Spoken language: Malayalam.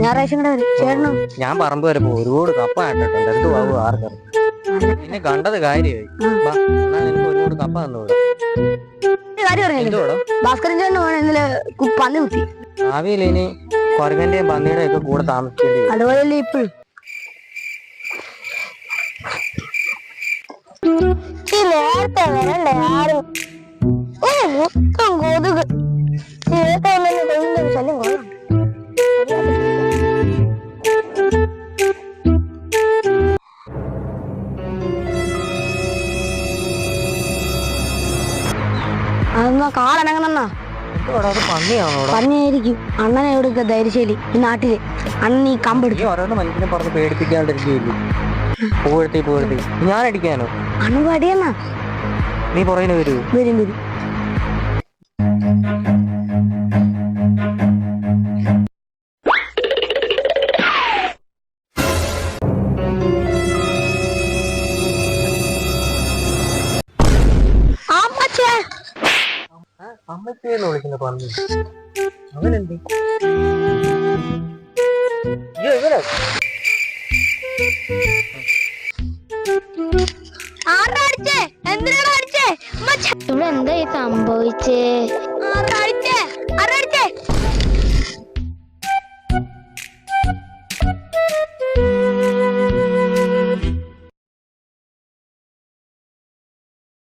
ഞാൻ റേഷൻ കട വരും ചേട്ടനോ? ഞാൻ പറമ്പ് വരെ പോകും. ഒരുപാട് കപ്പ നട്ടിട്ടുണ്ട്. എന്ത് ആവും ആർക്കറിയാം. നിന്നെ കണ്ടത് കാര്യമായി. എനിക്ക് ഒരുപാട് കപ്പ തന്നൂടാ. കാര്യം പറഞ്ഞില്ലേ ഭാസ്കരൻ ചേട്ടന് ഇന്നലെ പന്നി കുത്തി. ഭാവിയിൽ ഇനി കൊരങ്ങന്റെയും പന്നിയുടെയും ഒക്കെ കൂടെ താമസിക്കേണ്ടി വരും. അതുപോലെയല്ലേ ഇപ്പോഴും. നേരത്തെ വരണ്ടേ ആരും മൊത്തം കൊതുക്. നേരത്തെ ശല്യം കൊള്ളാം. അതെന്നാ കാടനങ്ങണെന്നാ പന്നിയായിരിക്കും. അണ്ണനെ എവിടുക്ക ധൈര്യശാലി ഈ നാട്ടില്. അണ്ണൻ ഈ കമ്പെടുക്കും. ഓരോന്ന് മനുഷ്യനെ പറഞ്ഞ് പേടിപ്പിക്കാണ്ടിരിക്കുകയില്ലേ. പോഴത്തി ഞാൻ അടിക്കാനോ? അണ്ണൻ പടിയെന്നാ. നീ പുറകിന് വരൂ. വരും വരും. അമ്മച്ചേന്ന് വിളിക്കുന്ന പന്നി അവനെന്ത്? ഇവനെ